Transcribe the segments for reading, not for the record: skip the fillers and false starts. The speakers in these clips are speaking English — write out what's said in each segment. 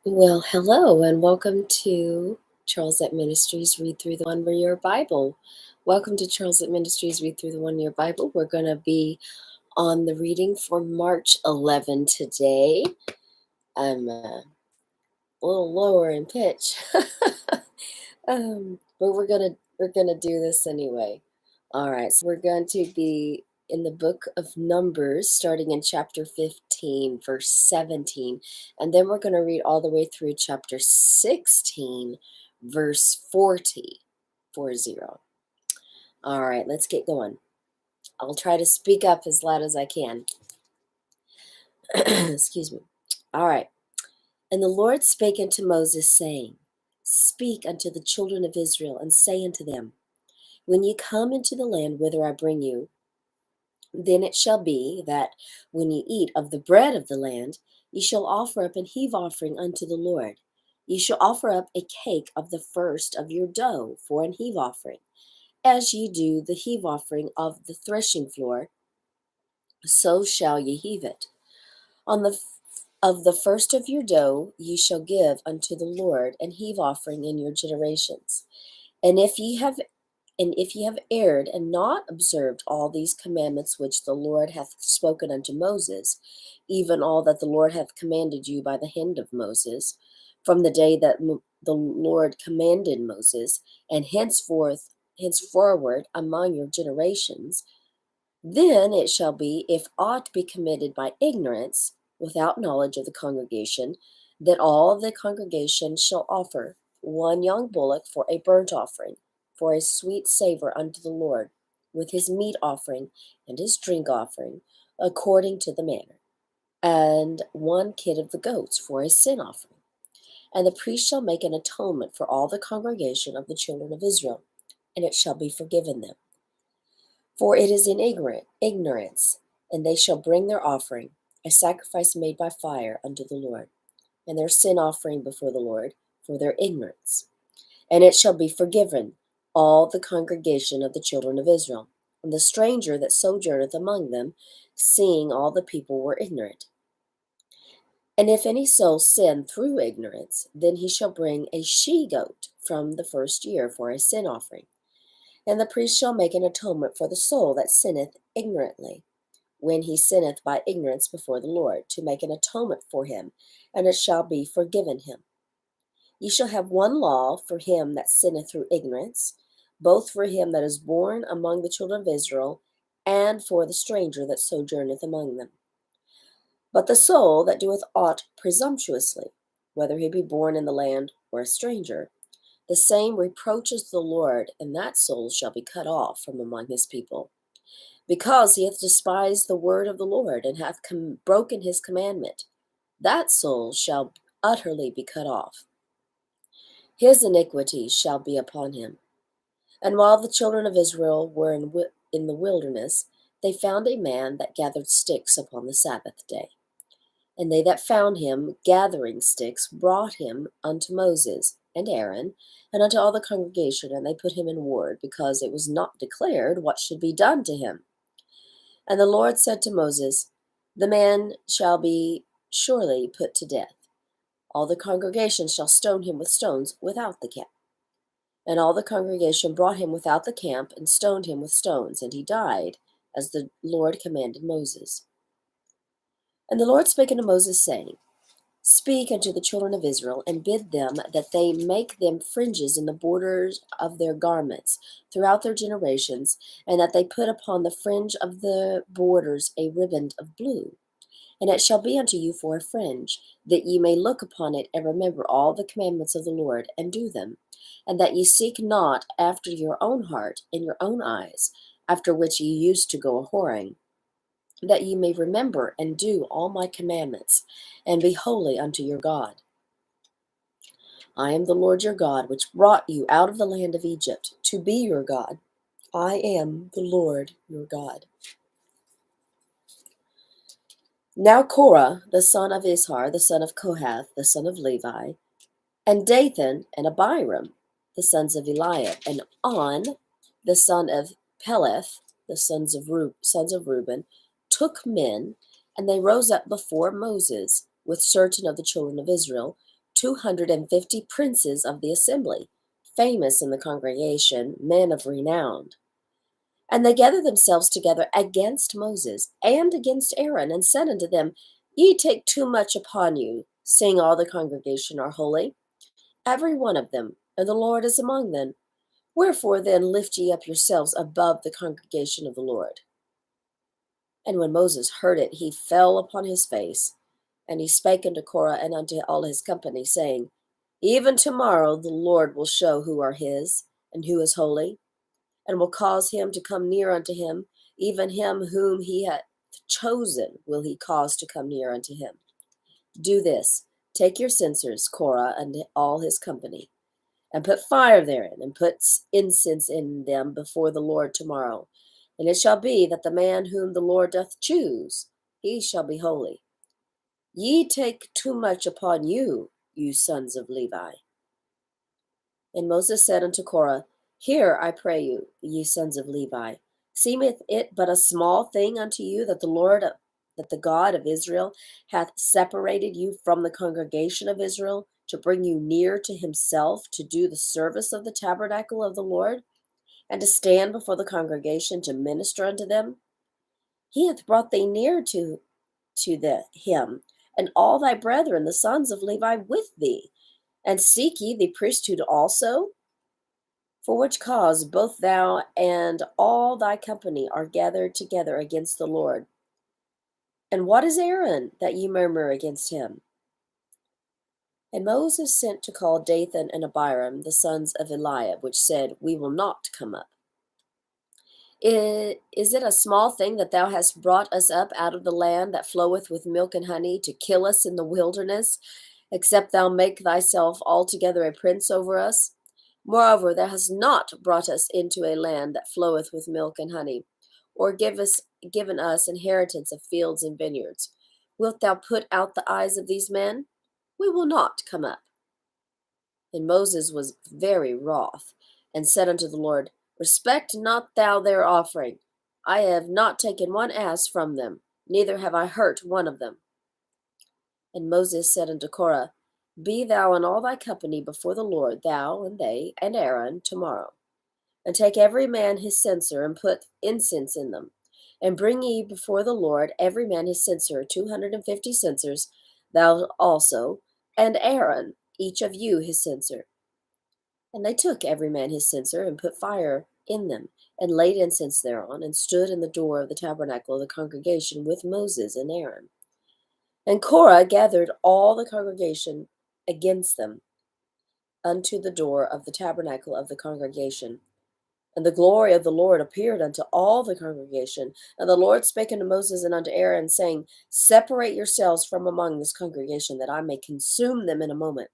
Well, hello and welcome to Charlesette Ministries Read Through the One Year Bible. Welcome to Charlesette Ministries Read Through the 1 Year Bible. We're going to be on the reading for March 11 today. I'm a little lower in pitch, but we're gonna do this anyway. All right, so we're going to be in the book of Numbers, starting in chapter 15, verse 17, and then we're going to read all the way through chapter 16, verse 40. All right, let's get going. I'll try to speak up as loud as I can. Excuse me. All right. And the Lord spake unto Moses, saying, Speak unto the children of Israel, and say unto them, When ye come into the land whither I bring you, then it shall be that when ye eat of the bread of the land, ye shall offer up an heave offering unto the Lord. Ye shall offer up a cake of the first of your dough for an heave offering, as ye do the heave offering of the threshing floor, so shall ye heave it. Of the first of your dough ye shall give unto the Lord an heave offering in your generations. And if ye have erred and not observed all these commandments which the Lord hath spoken unto Moses, even all that the Lord hath commanded you by the hand of Moses, from the day that the Lord commanded Moses, and henceforward among your generations, then it shall be, if aught be committed by ignorance, without knowledge of the congregation, that all the congregation shall offer one young bullock for a burnt offering, for a sweet savor unto the Lord, with his meat offering and his drink offering, according to the manner, and one kid of the goats for a sin offering. And the priest shall make an atonement for all the congregation of the children of Israel, and it shall be forgiven them. For it is in ignorance, and they shall bring their offering, a sacrifice made by fire unto the Lord, and their sin offering before the Lord, for their ignorance. And it shall be forgiven all the congregation of the children of Israel, and the stranger that sojourneth among them, seeing all the people were ignorant. And if any soul sin through ignorance, then he shall bring a she-goat from the first year for a sin offering. And the priest shall make an atonement for the soul that sinneth ignorantly, when he sinneth by ignorance before the Lord, to make an atonement for him, and it shall be forgiven him. Ye shall have one law for him that sinneth through ignorance, both for him that is born among the children of Israel, and for the stranger that sojourneth among them. But the soul that doeth aught presumptuously, whether he be born in the land or a stranger, the same reproaches the Lord, and that soul shall be cut off from among his people. Because he hath despised the word of the Lord, and hath broken his commandment, that soul shall utterly be cut off. His iniquity shall be upon him. And while the children of Israel were in the wilderness, they found a man that gathered sticks upon the Sabbath day. And they that found him gathering sticks brought him unto Moses and Aaron, and unto all the congregation, and they put him in ward, because it was not declared what should be done to him. And the Lord said to Moses, The man shall be surely put to death. All the congregation shall stone him with stones without the camp. And all the congregation brought him without the camp, and stoned him with stones, and he died, as the Lord commanded Moses. And the Lord spake unto Moses, saying, Speak unto the children of Israel, and bid them that they make them fringes in the borders of their garments throughout their generations, and that they put upon the fringe of the borders a riband of blue. And it shall be unto you for a fringe, that ye may look upon it, and remember all the commandments of the Lord, and do them, and that ye seek not after your own heart and your own eyes, after which ye used to go a whoring, that ye may remember and do all my commandments, and be holy unto your God. I am the Lord your God, which brought you out of the land of Egypt, to be your God. I am the Lord your God. Now Korah, the son of Ishar, the son of Kohath, the son of Levi, and Dathan and Abiram, the sons of Eliab, and On, the son of Peleth, the sons of Reuben, took men, and they rose up before Moses with certain of the children of Israel, 250 princes of the assembly, famous in the congregation, men of renown. And they gathered themselves together against Moses and against Aaron, and said unto them, Ye take too much upon you, seeing all the congregation are holy, every one of them, and the Lord is among them. Wherefore then lift ye up yourselves above the congregation of the Lord. And when Moses heard it, he fell upon his face, and he spake unto Korah and unto all his company, saying, Even tomorrow the Lord will show who are his, and who is holy, and will cause him to come near unto him, even him whom he hath chosen will he cause to come near unto him. Do this, take your censers, Korah and all his company, and put fire therein, and put incense in them before the Lord tomorrow. And it shall be that the man whom the Lord doth choose, he shall be holy. Ye take too much upon you, you sons of Levi. And Moses said unto Korah, Hear, I pray you, ye sons of Levi. Seemeth it but a small thing unto you that the God of Israel hath separated you from the congregation of Israel, to bring you near to himself, to do the service of the tabernacle of the Lord, and to stand before the congregation to minister unto them? He hath brought thee near to him, and all thy brethren, the sons of Levi, with thee. And seek ye the priesthood also? For which cause both thou and all thy company are gathered together against the Lord. And what is Aaron, that ye murmur against him? And Moses sent to call Dathan and Abiram, the sons of Eliab, which said, We will not come up. Is it a small thing that thou hast brought us up out of the land that floweth with milk and honey, to kill us in the wilderness, except thou make thyself altogether a prince over us? Moreover, thou hast not brought us into a land that floweth with milk and honey, or given us inheritance of fields and vineyards. Wilt thou put out the eyes of these men? We will not come up. And Moses was very wroth, and said unto the Lord, Respect not thou their offering. I have not taken one ass from them, neither have I hurt one of them. And Moses said unto Korah, Be thou and all thy company before the Lord, thou and they and Aaron, tomorrow. And take every man his censer, and put incense in them. And bring ye before the Lord every man his censer, 250 censers, thou also, and Aaron, each of you his censer. And they took every man his censer, and put fire in them, and laid incense thereon, and stood in the door of the tabernacle of the congregation with Moses and Aaron. And Korah gathered all the congregation against them unto the door of the tabernacle of the congregation. And the glory of the Lord appeared unto all the congregation. And the Lord spake unto Moses and unto Aaron, saying, Separate yourselves from among this congregation, that I may consume them in a moment.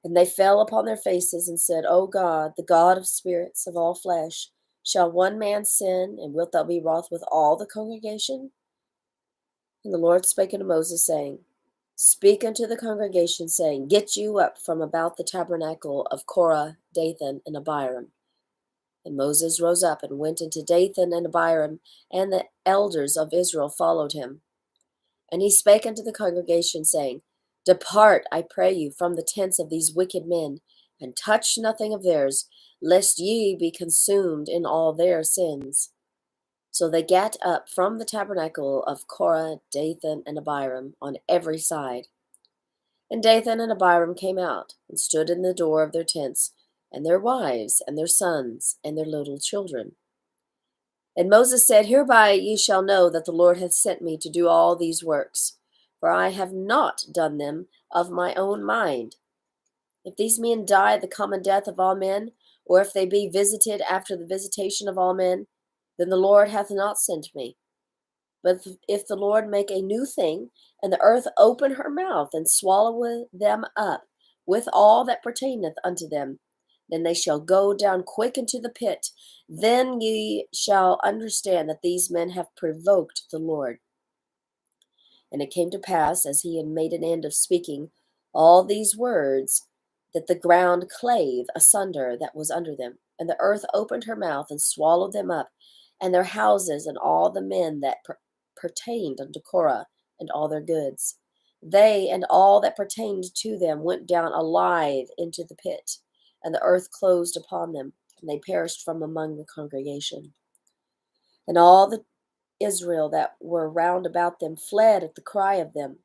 And they fell upon their faces, and said, O God, the God of spirits of all flesh, shall one man sin, and wilt thou be wroth with all the congregation? And the Lord spake unto Moses, saying, Speak unto the congregation, saying, Get you up from about the tabernacle of Korah, Dathan, and Abiram. And Moses rose up and went into Dathan and Abiram, and the elders of Israel followed him. And he spake unto the congregation, saying, Depart, I pray you, from the tents of these wicked men, and touch nothing of theirs, lest ye be consumed in all their sins. So they gat up from the tabernacle of Korah, Dathan, and Abiram on every side. And Dathan and Abiram came out, and stood in the door of their tents, and their wives, and their sons, and their little children. And Moses said, Hereby ye shall know that the Lord hath sent me to do all these works, for I have not done them of my own mind. If these men die the common death of all men, or if they be visited after the visitation of all men, then the Lord hath not sent me. But if the Lord make a new thing, and the earth open her mouth, and swallow them up with all that pertaineth unto them, then they shall go down quick into the pit. Then ye shall understand that these men have provoked the Lord. And it came to pass, as he had made an end of speaking all these words, that the ground clave asunder that was under them, and the earth opened her mouth and swallowed them up, and their houses, and all the men that pertained unto Korah, and all their goods. They and all that pertained to them went down alive into the pit, and the earth closed upon them, and they perished from among the congregation. And all the Israel that were round about them fled at the cry of them,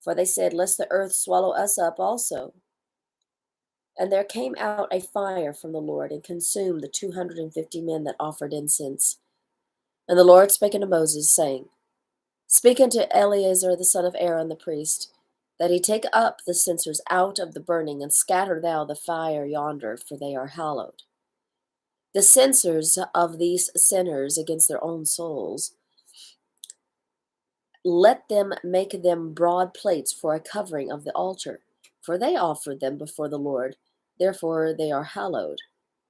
for they said, Lest the earth swallow us up also. And there came out a fire from the Lord, and consumed the 250 men that offered incense. And the Lord spake unto Moses, saying, Speak unto Eleazar the son of Aaron the priest, that he take up the censers out of the burning, and scatter thou the fire yonder, for they are hallowed. The censers of these sinners against their own souls, let them make them broad plates for a covering of the altar, for they offered them before the Lord, therefore they are hallowed,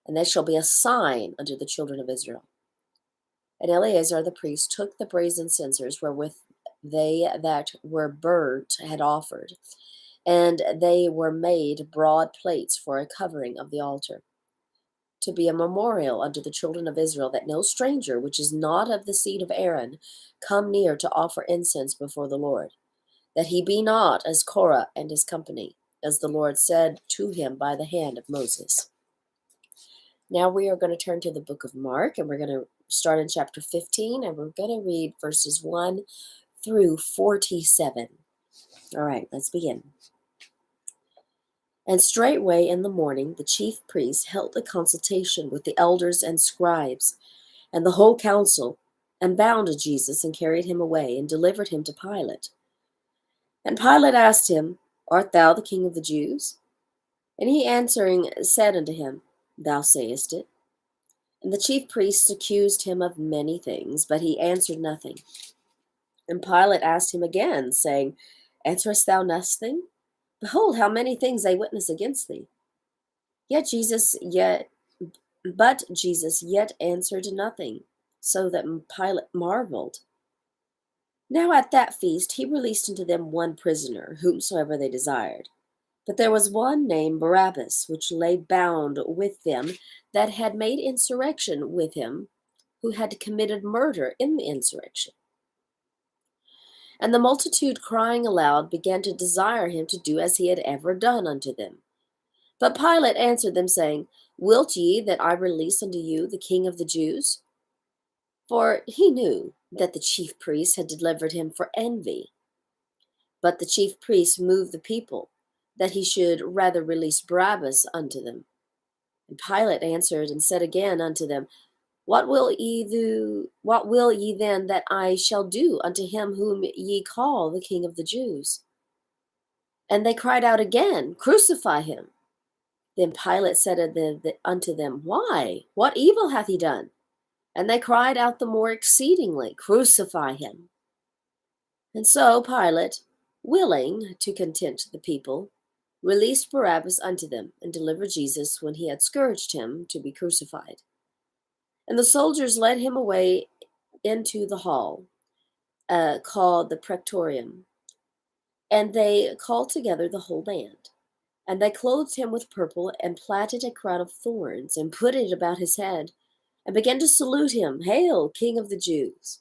and they shall be a sign unto the children of Israel. And Eleazar the priest took the brazen censers wherewith they that were burnt had offered, and they were made broad plates for a covering of the altar, to be a memorial unto the children of Israel, that no stranger which is not of the seed of Aaron come near to offer incense before the Lord, that he be not as Korah and his company, as the Lord said to him by the hand of Moses. Now we are going to turn to the book of Mark, and we're going to start in chapter 15, and we're going to read verses 1 through 47. All right, let's begin. And straightway in the morning the chief priests held a consultation with the elders and scribes and the whole council, and bound Jesus, and carried him away, and delivered him to Pilate. And Pilate asked him, Art thou the king of the Jews? And he answering said unto him, Thou sayest it. And the chief priests accused him of many things, but he answered nothing. And Pilate asked him again, saying, Answerest thou nothing? Behold, how many things they witness against thee. But Jesus yet answered nothing, so that Pilate marveled. Now at that feast he released unto them one prisoner, whomsoever they desired. But there was one named Barabbas, which lay bound with them that had made insurrection with him, who had committed murder in the insurrection. And the multitude, crying aloud, began to desire him to do as he had ever done unto them. But Pilate answered them, saying, Wilt ye that I release unto you the King of the Jews? For he knew that the chief priests had delivered him for envy. But the chief priests moved the people, that he should rather release Barabbas unto them. And Pilate answered and said again unto them, What will ye then that I shall do unto him whom ye call the King of the Jews? And they cried out again, Crucify him. Then Pilate said unto them, Why? What evil hath he done? And they cried out the more exceedingly, Crucify him. And so Pilate, willing to content the people, released Barabbas unto them, and delivered Jesus, when he had scourged him, to be crucified. And the soldiers led him away into the hall, called the Praetorium, and they called together the whole band. And they clothed him with purple, and platted a crown of thorns, and put it about his head, and began to salute him, Hail, King of the Jews!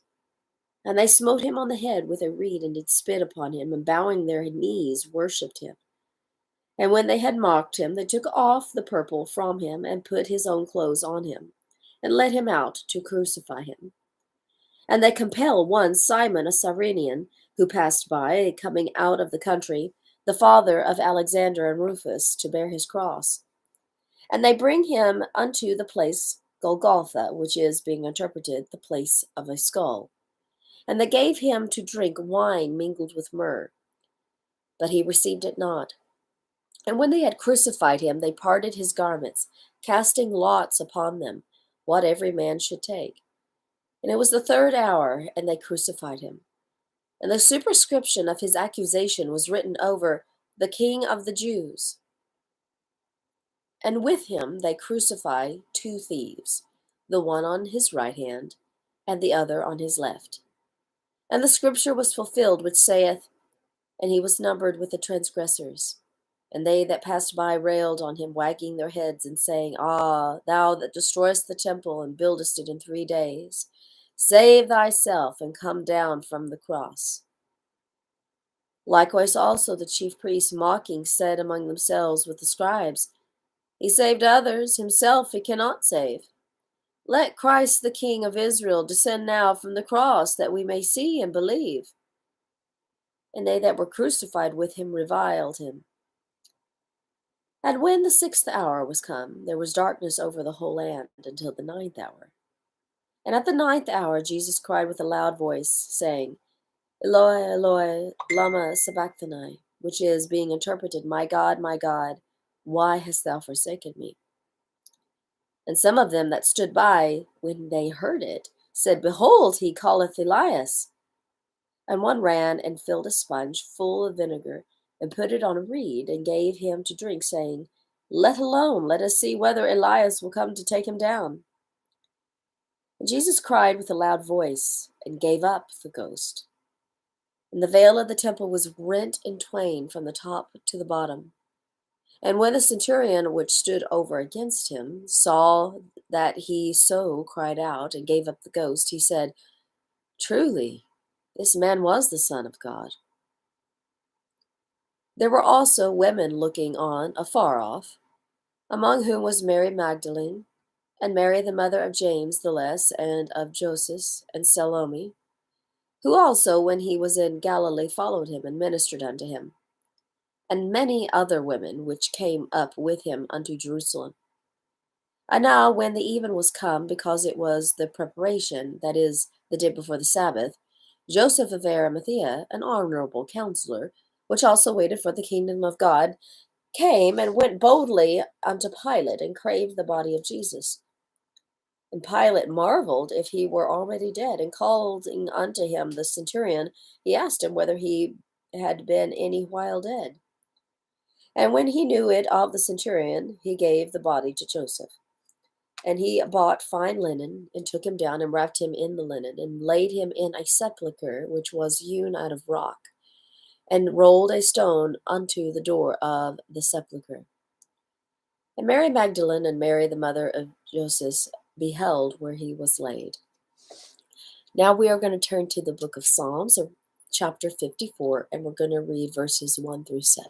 And they smote him on the head with a reed, and did spit upon him, and bowing their knees worshipped him. And when they had mocked him, they took off the purple from him, and put his own clothes on him, and led him out to crucify him. And they compel one Simon, a Cyrenian, who passed by, coming out of the country, the father of Alexander and Rufus, to bear his cross. And they bring him unto the place Golgotha, which is, being interpreted, the place of a skull. And they gave him to drink wine mingled with myrrh, but he received it not. And when they had crucified him, they parted his garments, casting lots upon them, what every man should take. And it was the third hour, and they crucified him. And the superscription of his accusation was written over, The King of the Jews. And with him they crucify two thieves, the one on his right hand, and the other on his left. And the scripture was fulfilled, which saith, And he was numbered with the transgressors. And they that passed by railed on him, wagging their heads, and saying, Ah, thou that destroyest the temple, and buildest it in 3 days, save thyself, and come down from the cross. Likewise also the chief priests, mocking, said among themselves with the scribes, He saved others, himself he cannot save. Let Christ the King of Israel descend now from the cross, that we may see and believe. And they that were crucified with him reviled him. And when the 6th hour was come, there was darkness over the whole land until the 9th hour. And at the 9th hour Jesus cried with a loud voice, saying, Eloi, Eloi, lama sabachthani, which is, being interpreted, my God, why hast thou forsaken me? And some of them that stood by, when they heard it, said, Behold, he calleth Elias. And one ran and filled a sponge full of vinegar, and put it on a reed, and gave him to drink, saying, Let alone, let us see whether Elias will come to take him down. And Jesus cried with a loud voice, and gave up the ghost. And the veil of the temple was rent in twain from the top to the bottom. And when the centurion which stood over against him saw that he so cried out and gave up the ghost, he said, Truly, this man was the Son of God. There were also women looking on afar off, among whom was Mary Magdalene, and Mary the mother of James the Less, and of Joseph, and Salome, who also, when he was in Galilee, followed him and ministered unto him, and many other women which came up with him unto Jerusalem. And now, when the even was come, because it was the preparation, that is, the day before the Sabbath, Joseph of Arimathea, an honorable counselor, which also waited for the kingdom of God, came and went boldly unto Pilate, and craved the body of Jesus. And Pilate marveled if he were already dead, and calling unto him the centurion, he asked him whether he had been any while dead. And when he knew it of the centurion, he gave the body to Joseph. And he bought fine linen, and took him down, and wrapped him in the linen, and laid him in a sepulchre which was hewn out of rock, and rolled a stone unto the door of the sepulchre. And Mary Magdalene and Mary the mother of Joseph beheld where he was laid. Now we are going to turn to the book of Psalms, or chapter 54, and we're going to read verses 1 through 7.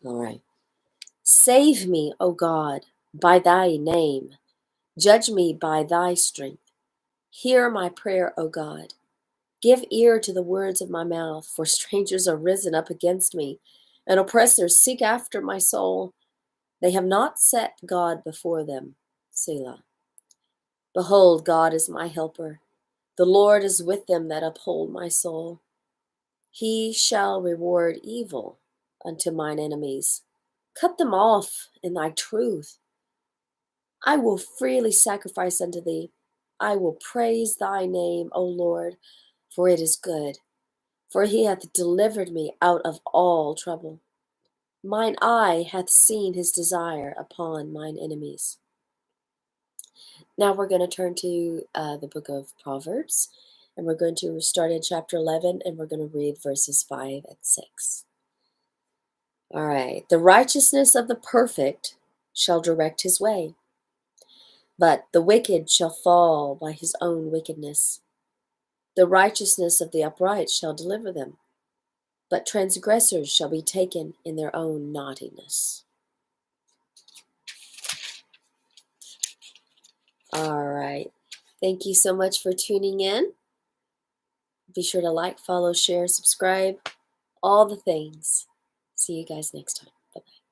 All right. Save me, O God, by thy name. Judge me by thy strength. Hear my prayer, O God. Give ear to the words of my mouth, for strangers are risen up against me, and oppressors seek after my soul. They have not set God before them. Selah. Behold, God is my helper. The Lord is with them that uphold my soul. He shall reward evil unto mine enemies. Cut them off in thy truth. I will freely sacrifice unto thee. I will praise thy name, O Lord, for it is good. For he hath delivered me out of all trouble. Mine eye hath seen his desire upon mine enemies. Now we're going to turn to the book of Proverbs, and we're going to start in chapter 11, and we're going to read verses 5 and 6. All right. The righteousness of the perfect shall direct his way, but the wicked shall fall by his own wickedness. The righteousness of the upright shall deliver them, but transgressors shall be taken in their own naughtiness. All right. Thank you so much for tuning in. Be sure to like, follow, share, subscribe, all the things. See you guys next time. Bye-bye.